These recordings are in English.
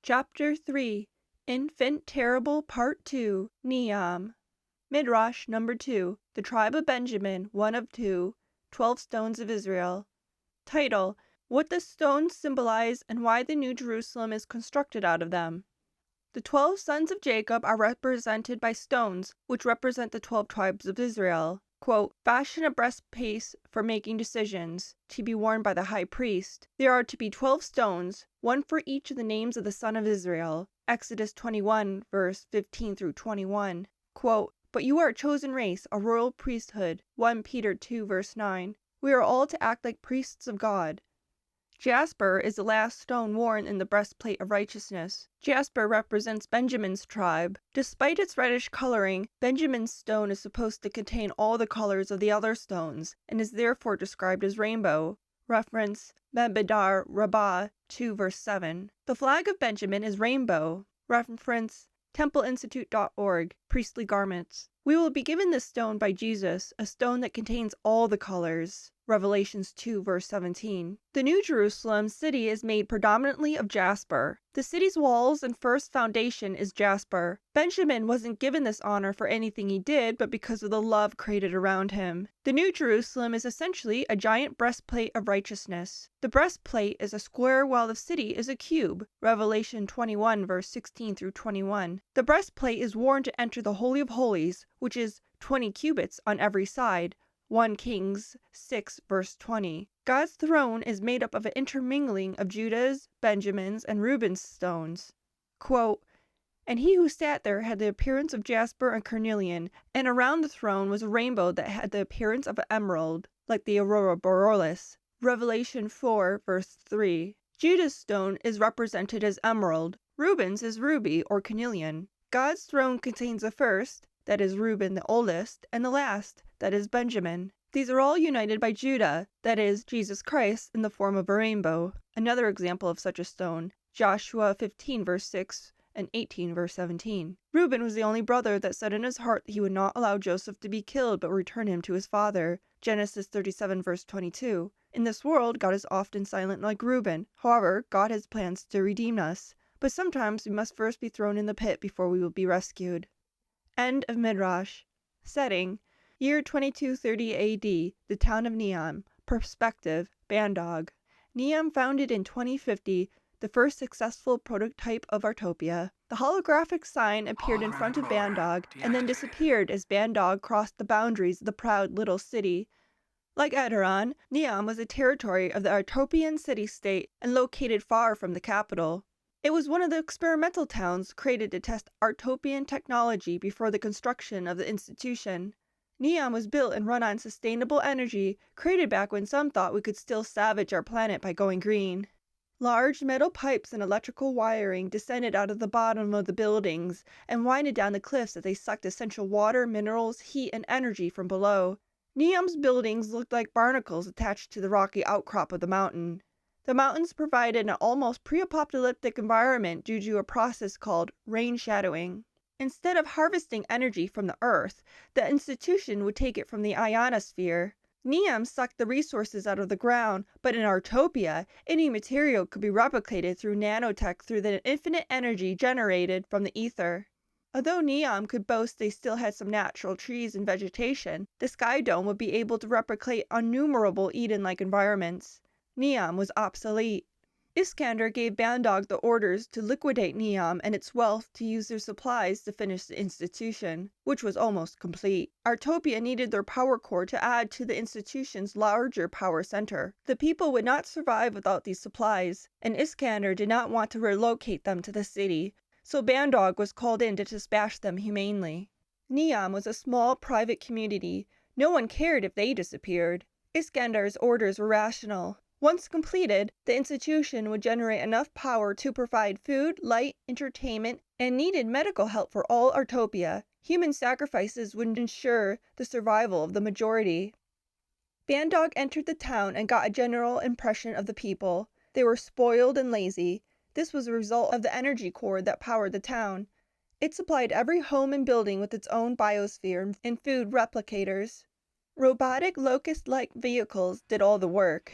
Chapter 3 Infant Terrible Part 2 Neam Midrash number 2 The Tribe of Benjamin, one of two, 12 Stones of Israel. Title: What the stones symbolize and why the New Jerusalem is constructed out of them. The 12 sons of Jacob are represented by stones, which represent the 12 tribes of Israel. Quote, fashion a breastpiece for making decisions, to be worn by the high priest. There are to be 12 stones, one for each of the names of the son of Israel. Exodus 21, verse 15 through 21. Quote, but you are a chosen race, a royal priesthood. 1 Peter 2, verse 9. We are all to act like priests of God. Jasper is the last stone worn in the breastplate of righteousness. Jasper represents Benjamin's tribe. Despite its reddish coloring, Benjamin's stone is supposed to contain all the colors of the other stones, and is therefore described as rainbow. Reference Bamidbar Rabbah 2 verse 7. The flag of Benjamin is rainbow. Reference templeinstitute.org, priestly garments. We will be given this stone by Jesus, a stone that contains all the colors. Revelations 2 verse 17. The New Jerusalem city is made predominantly of jasper. The city's walls and first foundation is jasper. Benjamin wasn't given this honor for anything he did, but because of the love created around him. The New Jerusalem is essentially a giant breastplate of righteousness. The breastplate is a square while the city is a cube. Revelation 21 verse 16 through 21. The breastplate is worn to enter the Holy of Holies, which is 20 cubits on every side. 1 Kings 6 verse 20. God's throne is made up of an intermingling of Judah's, Benjamin's, and Reuben's stones. Quote, and he who sat there had the appearance of jasper and carnelian, and around the throne was a rainbow that had the appearance of an emerald, like the aurora borealis. Revelation 4 verse 3. Judah's stone is represented as emerald. Reuben's is ruby or carnelian. God's throne contains the first, that is Reuben the oldest, and the last, that is Benjamin. These are all united by Judah, that is Jesus Christ, in the form of a rainbow. Another example of such a stone, Joshua 15 verse 6 and 18 verse 17. Reuben was the only brother that said in his heart that he would not allow Joseph to be killed but return him to his father. Genesis 37 verse 22. In this world, God is often silent like Reuben. However, God has plans to redeem us. But sometimes we must first be thrown in the pit before we will be rescued. End of Midrash. Setting: year 2230 AD, the town of Neam. Perspective: Bandog. Neam founded in 2050, the first successful prototype of Artopia. The holographic sign appeared in front of Bandog and then disappeared as Bandog crossed the boundaries of the proud little city. Like Edoron, Neam was a territory of the Artopian city-state and located far from the capital. It was one of the experimental towns created to test Artopian technology before the construction of the institution. Neam was built and run on sustainable energy, created back when some thought we could still salvage our planet by going green. Large metal pipes and electrical wiring descended out of the bottom of the buildings and winded down the cliffs as they sucked essential water, minerals, heat, and energy from below. Neam's buildings looked like barnacles attached to the rocky outcrop of the mountain. The mountains provided an almost pre-apocalyptic environment due to a process called rain shadowing. Instead of harvesting energy from the earth, the institution would take it from the ionosphere. Neam sucked the resources out of the ground, but in Artopia, any material could be replicated through nanotech through the infinite energy generated from the ether. Although Neam could boast they still had some natural trees and vegetation, the Sky Dome would be able to replicate innumerable Eden-like environments. Neam was obsolete. Iskander gave Bandog the orders to liquidate Neam and its wealth to use their supplies to finish the institution, which was almost complete. Artopia needed their power core to add to the institution's larger power center. The people would not survive without these supplies, and Iskander did not want to relocate them to the city, so Bandog was called in to dispatch them humanely. Neam was a small private community. No one cared if they disappeared. Iskander's orders were rational. Once completed, the institution would generate enough power to provide food, light, entertainment, and needed medical help for all Artopia. Human sacrifices would ensure the survival of the majority. Bandog entered the town and got a general impression of the people. They were spoiled and lazy. This was a result of the energy core that powered the town. It supplied every home and building with its own biosphere and food replicators. Robotic locust-like vehicles did all the work.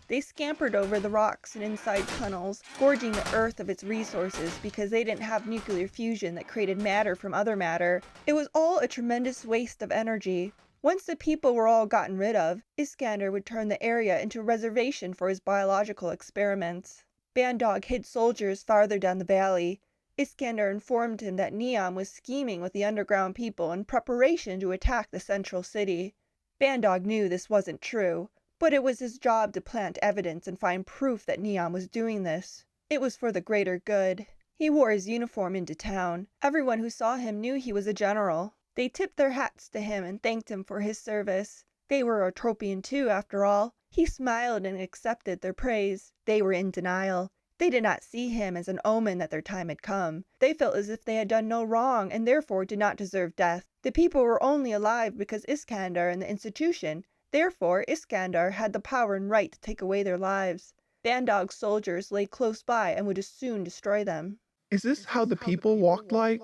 They scampered over the rocks and inside tunnels, gorging the earth of its resources because they didn't have nuclear fusion that created matter from other matter. It was all a tremendous waste of energy. Once the people were all gotten rid of, Iskander would turn the area into a reservation for his biological experiments. Bandog hid soldiers farther down the valley. Iskander informed him that Niam was scheming with the underground people in preparation to attack the central city. Bandog knew this wasn't true, but it was his job to plant evidence and find proof that Niam was doing this. It was for the greater good. He wore his uniform into town. Everyone who saw him knew he was a general. They tipped their hats to him and thanked him for his service. They were Eutropian too, after all. He smiled and accepted their praise. They were in denial. They did not see him as an omen that their time had come. They felt as if they had done no wrong and therefore did not deserve death. The people were only alive because Iskander and the institution. Therefore, Iskander had the power and right to take away their lives. Bandog's soldiers lay close by and would as soon destroy them. Is this how the people looked like,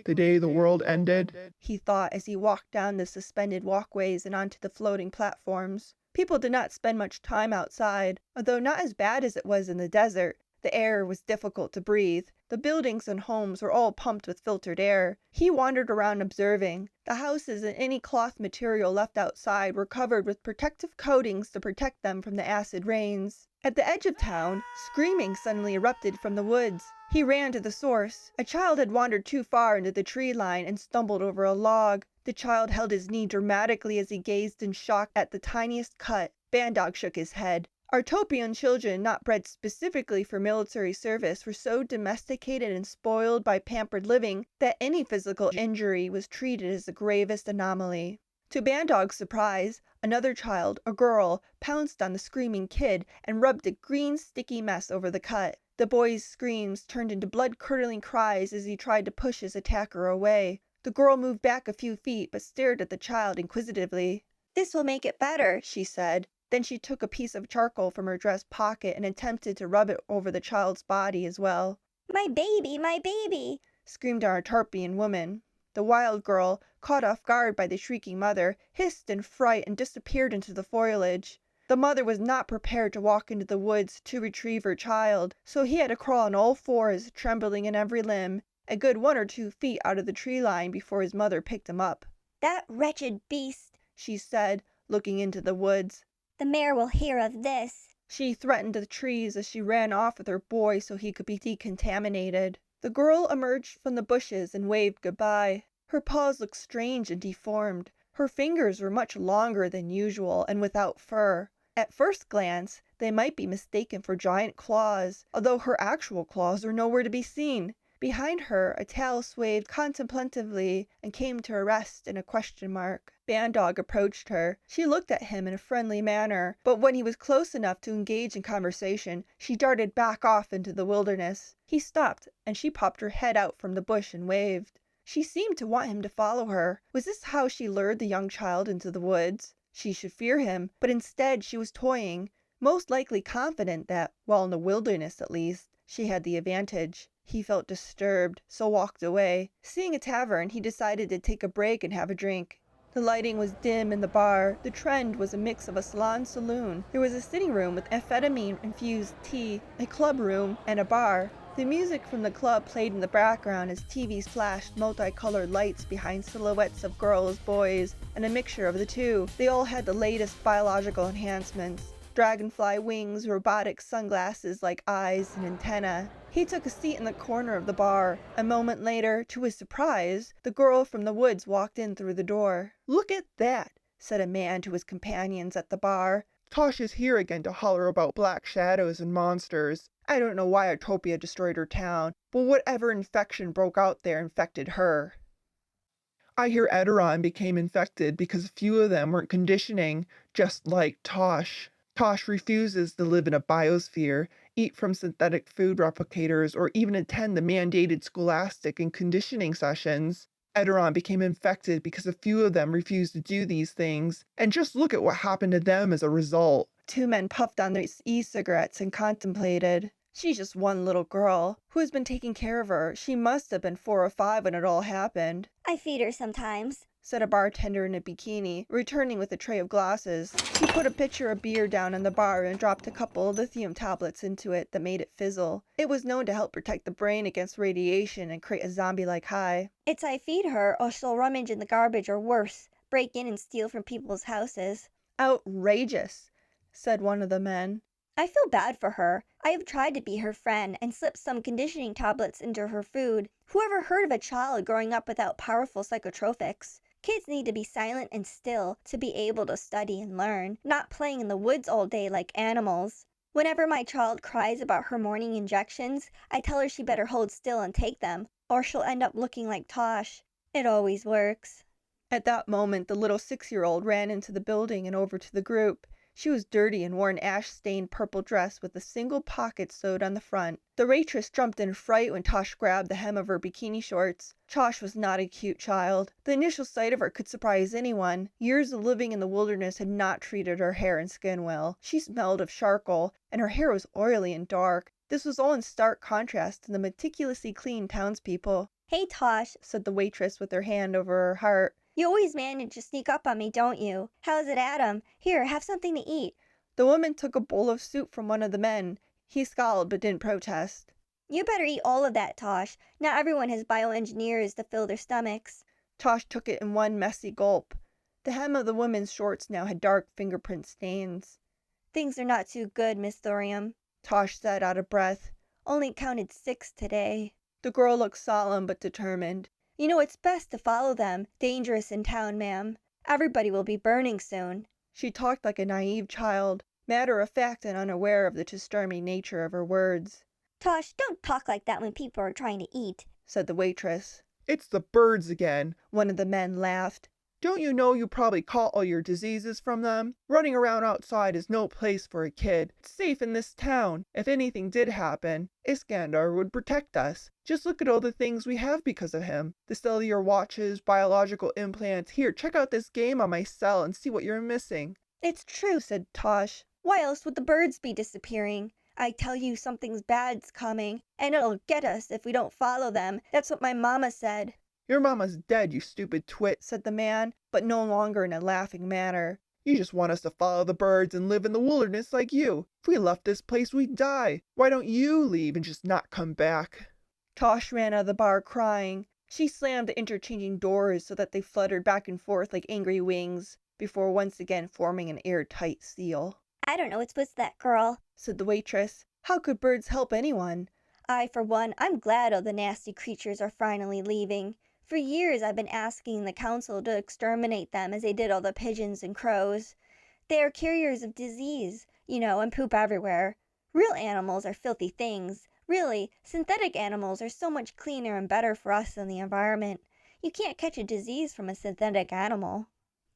the day the world ended? He thought as he walked down the suspended walkways and onto the floating platforms. People did not spend much time outside. Although not as bad as it was in the desert, the air was difficult to breathe. The buildings and homes were all pumped with filtered air. He wandered around observing. The houses and any cloth material left outside were covered with protective coatings to protect them from the acid rains. At the edge of town, screaming suddenly erupted from the woods. He ran to the source. A child had wandered too far into the tree line and stumbled over a log. The child held his knee dramatically as he gazed in shock at the tiniest cut. Bandog shook his head. Eutropian children not bred specifically for military service were so domesticated and spoiled by pampered living that any physical injury was treated as the gravest anomaly. To Bandog's surprise, another child, a girl, pounced on the screaming kid and rubbed a green sticky mess over the cut. The boy's screams turned into blood-curdling cries as he tried to push his attacker away. The girl moved back a few feet but stared at the child inquisitively. "This will make it better," she said. Then she took a piece of charcoal from her dress pocket and attempted to rub it over the child's body as well. My baby, screamed an Eutropian woman. The wild girl, caught off guard by the shrieking mother, hissed in fright and disappeared into the foliage. The mother was not prepared to walk into the woods to retrieve her child, so he had to crawl on all fours, trembling in every limb, a good 1 or 2 feet out of the tree line before his mother picked him up. That wretched beast, she said, looking into the woods. The mayor will hear of this. She threatened the trees as she ran off with her boy so he could be decontaminated. The girl emerged from the bushes and waved goodbye. Her paws looked strange and deformed. Her fingers were much longer than usual and without fur. At first glance, they might be mistaken for giant claws, although her actual claws were nowhere to be seen. Behind her, a tail swayed contemplatively and came to a rest in a question mark. Bandog approached her. She looked at him in a friendly manner, but when he was close enough to engage in conversation, she darted back off into the wilderness. He stopped, and she popped her head out from the bush and waved. She seemed to want him to follow her. Was this how she lured the young child into the woods? She should fear him, but instead she was toying, most likely confident that, while in the wilderness at least, she had the advantage. He felt disturbed, so walked away. Seeing a tavern, he decided to take a break and have a drink. The lighting was dim in the bar. The trend was a mix of a salon saloon. There was a sitting room with amphetamine-infused tea, a club room, and a bar. The music from the club played in the background as TVs flashed multicolored lights behind silhouettes of girls, boys, and a mixture of the two. They all had the latest biological enhancements. Dragonfly wings, robotic sunglasses like eyes and antennae. He took a seat in the corner of the bar. A moment later, to his surprise, the girl from the woods walked in through the door. "Look at that," said a man to his companions at the bar. Tosh is here again to holler about black shadows and monsters. I don't know why Eutropia destroyed her town, but whatever infection broke out there infected her. I hear Edoron became infected because a few of them weren't conditioning, just like Tosh. Tosh refuses to live in a biosphere, eat from synthetic food replicators, or even attend the mandated scholastic and conditioning sessions. Edoron became infected because a few of them refused to do these things, and just look at what happened to them as a result. 2 men puffed on their e-cigarettes and contemplated. She's just one little girl. Who has been taking care of her? She must have been 4 or 5 when it all happened. I feed her sometimes, said a bartender in a bikini, returning with a tray of glasses. He put a pitcher of beer down on the bar and dropped a couple of lithium tablets into it that made it fizzle. It was known to help protect the brain against radiation and create a zombie-like high. It's I feed her, or she'll rummage in the garbage or worse, break in and steal from people's houses. Outrageous, said one of the men. I feel bad for her. I have tried to be her friend and slipped some conditioning tablets into her food. Who ever heard of a child growing up without powerful psychotropics? Kids need to be silent and still to be able to study and learn, not playing in the woods all day like animals. Whenever my child cries about her morning injections, I tell her she better hold still and take them, or she'll end up looking like Tosh. It always works. At that moment, the little 6-year-old ran into the building and over to the group. She was dirty and wore an ash-stained purple dress with a single pocket sewed on the front. The waitress jumped in fright when Tosh grabbed the hem of her bikini shorts. Tosh was not a cute child. The initial sight of her could surprise anyone. Years of living in the wilderness had not treated her hair and skin well. She smelled of charcoal, and her hair was oily and dark. This was all in stark contrast to the meticulously clean townspeople. Hey, Tosh, said the waitress with her hand over her heart. You always manage to sneak up on me, don't you? How's it, Adam? Here, have something to eat. The woman took a bowl of soup from one of the men. He scowled but didn't protest. You better eat all of that, Tosh. Not everyone has bioengineers to fill their stomachs. Tosh took it in one messy gulp. The hem of the woman's shorts now had dark fingerprint stains. Things are not too good, Miss Thorium, Tosh said out of breath. Only counted 6 today. The girl looked solemn but determined. You know, it's best to follow them. Dangerous in town, ma'am. Everybody will be burning soon. She talked like a naive child, matter-of-fact and unaware of the disturbing nature of her words. Tosh, don't talk like that when people are trying to eat, said the waitress. It's the birds again. One of the men laughed. Don't you know you probably caught all your diseases from them? Running around outside is no place for a kid. It's safe in this town. If anything did happen, Iskandar would protect us. Just look at all the things we have because of him. The cellular watches, biological implants. Here, check out this game on my cell and see what you're missing. It's true, said Tosh. Why else would the birds be disappearing? I tell you something's bad's coming, and it'll get us if we don't follow them. That's what my mama said. Your mama's dead, you stupid twit, said the man, but no longer in a laughing manner. You just want us to follow the birds and live in the wilderness like you. If we left this place, we'd die. Why don't you leave and just not come back? Tosh ran out of the bar crying. She slammed the interchanging doors so that they fluttered back and forth like angry wings, before once again forming an airtight seal. I don't know what's with that girl, said the waitress. How could birds help anyone? I, for one, I'm glad all the nasty creatures are finally leaving. For years I've been asking the council to exterminate them as they did all the pigeons and crows. They are carriers of disease, you know, and poop everywhere. Real animals are filthy things. Really, synthetic animals are so much cleaner and better for us than the environment. You can't catch a disease from a synthetic animal.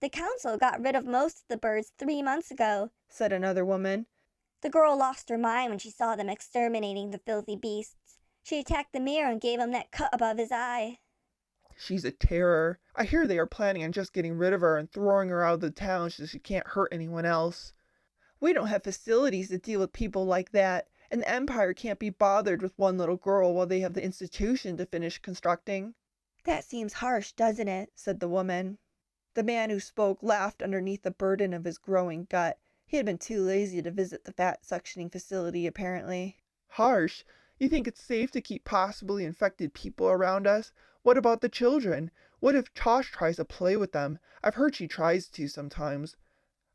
The council got rid of most of the birds 3 months ago, said another woman. The girl lost her mind when she saw them exterminating the filthy beasts. She attacked the mayor and gave him that cut above his eye. She's a terror. I hear they are planning on just getting rid of her and throwing her out of the town so she can't hurt anyone else. We don't have facilities to deal with people like that, and the Empire can't be bothered with one little girl while they have the institution to finish constructing. That seems harsh, doesn't it? Said the woman. The man who spoke laughed underneath the burden of his growing gut. He had been too lazy to visit the fat suctioning facility, apparently. Harsh? You think it's safe to keep possibly infected people around us? What about the children? What if Tosh tries to play with them? I've heard she tries to sometimes.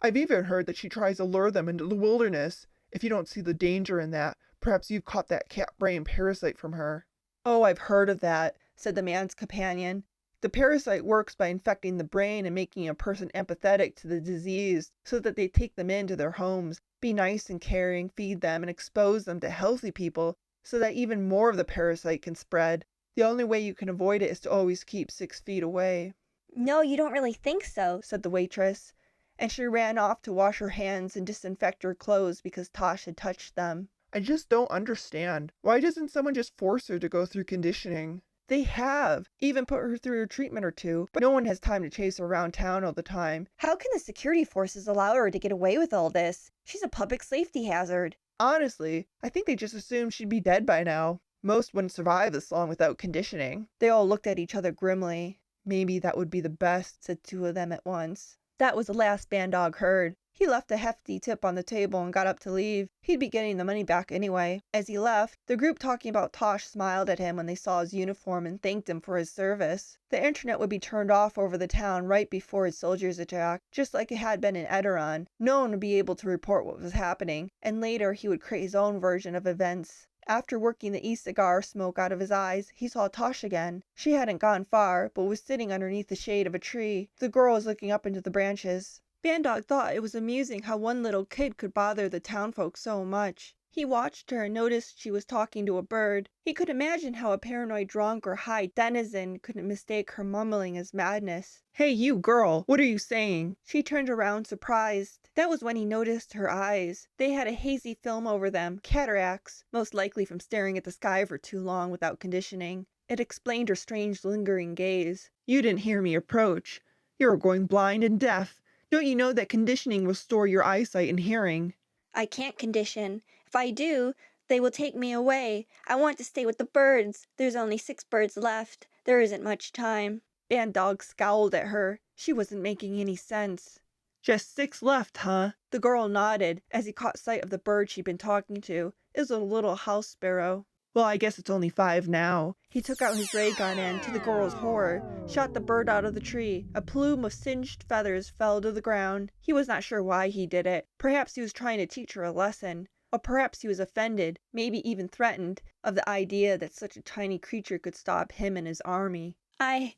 I've even heard that she tries to lure them into the wilderness. If you don't see the danger in that, perhaps you've caught that cat brain parasite from her. Oh, I've heard of that, said the man's companion. The parasite works by infecting the brain and making a person empathetic to the disease so that they take them into their homes, be nice and caring, feed them, and expose them to healthy people so that even more of the parasite can spread. The only way you can avoid it is to always keep 6 feet away. No, you don't really think so, said the waitress, and she ran off to wash her hands and disinfect her clothes because Tosh had touched them. I just don't understand. Why doesn't someone just force her to go through conditioning? They have, even put her through a treatment or two, but no one has time to chase her around town all the time. How can the security forces allow her to get away with all this? She's a public safety hazard. Honestly, I think they just assumed she'd be dead by now. Most wouldn't survive this long without conditioning. They all looked at each other grimly. Maybe that would be the best, said two of them at once. That was the last Bandog heard. He left a hefty tip on the table and got up to leave. He'd be getting the money back anyway. As he left, the group talking about Tosh smiled at him when they saw his uniform and thanked him for his service. The internet would be turned off over the town right before his soldiers attacked, just like it had been in Edoran. No one would be able to report what was happening, and later he would create his own version of events. After working the e-cigar smoke out of his eyes, he saw Tosh again. She hadn't gone far, but was sitting underneath the shade of a tree. The girl was looking up into the branches. Bandog thought it was amusing how one little kid could bother the townfolk so much. He watched her and noticed she was talking to a bird. He could imagine how a paranoid drunk or high denizen could mistake her mumbling as madness. "Hey, you girl, what are you saying?" She turned around surprised. That was when he noticed her eyes. They had a hazy film over them, cataracts, most likely from staring at the sky for too long without conditioning. It explained her strange lingering gaze. "You didn't hear me approach. You're going blind and deaf. Don't you know that conditioning will restore your eyesight and hearing?" I can't condition. If I do, they will take me away. I want to stay with the birds. There's only 6 birds left. There isn't much time. Bandog scowled at her. She wasn't making any sense. "Just 6 left, huh?" The girl nodded as he caught sight of the bird she'd been talking to. It was a little house sparrow. "Well, I guess it's only 5 now." He took out his ray gun and, to the girl's horror, shot the bird out of the tree. A plume of singed feathers fell to the ground. He was not sure why he did it. Perhaps he was trying to teach her a lesson. Or perhaps he was offended, maybe even threatened, of the idea that such a tiny creature could stop him and his army. I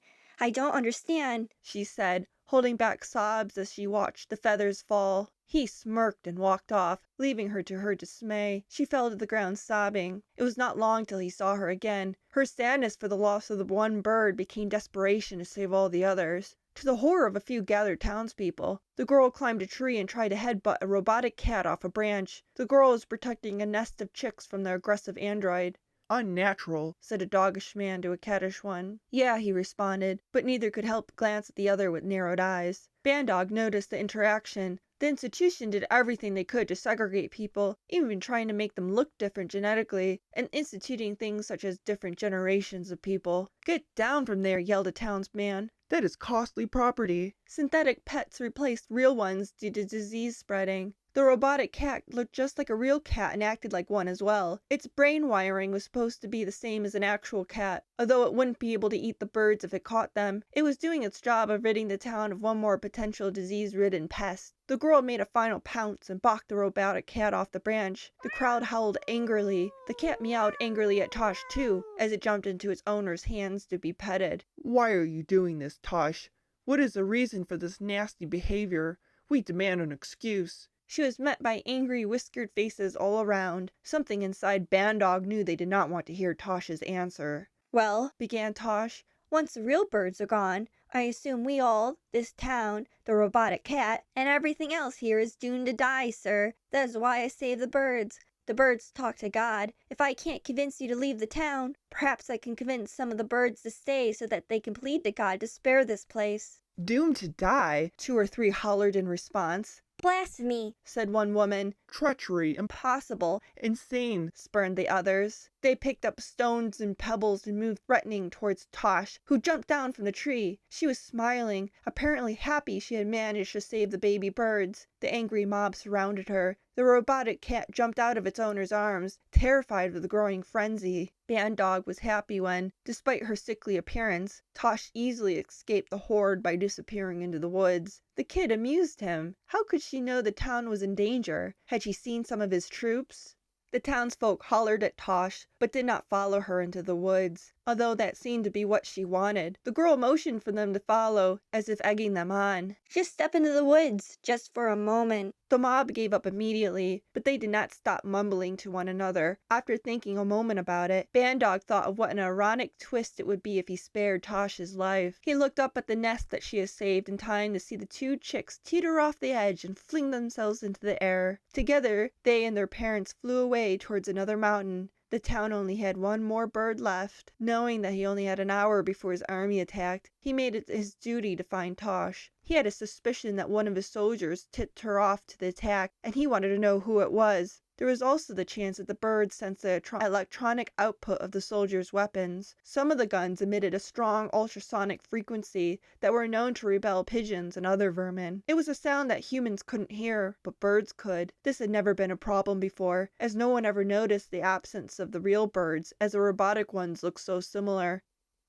don't understand," she said, holding back sobs as she watched the feathers fall. He smirked and walked off, leaving her to her dismay. She fell to the ground sobbing. It was not long till he saw her again. Her sadness for the loss of the one bird became desperation to save all the others. To the horror of a few gathered townspeople, the girl climbed a tree and tried to headbutt a robotic cat off a branch. The girl was protecting a nest of chicks from the aggressive android. "Unnatural," said a doggish man to a cattish one. "Yeah," he responded, but neither could help glance at the other with narrowed eyes. Bandog noticed the interaction. The institution did everything they could to segregate people, even trying to make them look different genetically, and instituting things such as different generations of people. "Get down from there," yelled a townsman. "That is costly property." Synthetic pets replaced real ones due to disease spreading. The robotic cat looked just like a real cat and acted like one as well. Its brain wiring was supposed to be the same as an actual cat. Although it wouldn't be able to eat the birds if it caught them, it was doing its job of ridding the town of one more potential disease-ridden pest. The girl made a final pounce and balked the robotic cat off the branch. The crowd howled angrily. The cat meowed angrily at Tosh too, as it jumped into its owner's hands to be petted. "Why are you doing this, Tosh? What is the reason for this nasty behavior? We demand an excuse." She was met by angry, whiskered faces all around. Something inside Bandog knew they did not want to hear Tosh's answer. "Well," began Tosh, "once the real birds are gone, I assume we all, this town, the robotic cat, and everything else here is doomed to die, sir. That is why I saved the birds. The birds talk to God. If I can't convince you to leave the town, perhaps I can convince some of the birds to stay so that they can plead to God to spare this place." "Doomed to die?" 2 or 3 hollered in response. "Blasphemy," said one woman. "Treachery, impossible, insane," spurned the others. They picked up stones and pebbles and moved threatening towards Tosh, who jumped down from the tree. She was smiling, apparently happy she had managed to save the baby birds. The angry mob surrounded her. The robotic cat jumped out of its owner's arms, terrified of the growing frenzy. Bandog was happy when, despite her sickly appearance, Tosh easily escaped the horde by disappearing into the woods. The kid amused him. How could she know the town was in danger? Had she seen some of his troops? The townsfolk hollered at Tosh, but did not follow her into the woods, although that seemed to be what she wanted. The girl motioned for them to follow, as if egging them on. "Just step into the woods, just for a moment." The mob gave up immediately, but they did not stop mumbling to one another. After thinking a moment about it, Bandog thought of what an ironic twist it would be if he spared Tosh's life. He looked up at the nest that she had saved in time to see the 2 chicks teeter off the edge and fling themselves into the air. Together, they and their parents flew away towards another mountain. The town only had one more bird left. Knowing that he only had an hour before his army attacked, he made it his duty to find Tosh. He had a suspicion that one of his soldiers tipped her off to the attack, and he wanted to know who it was. There was also the chance that the birds sensed the electronic output of the soldiers' weapons. Some of the guns emitted a strong ultrasonic frequency that were known to repel pigeons and other vermin. It was a sound that humans couldn't hear, but birds could. This had never been a problem before, as no one ever noticed the absence of the real birds, as the robotic ones looked so similar.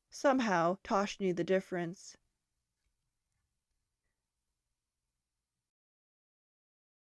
Somehow, Tosh knew the difference.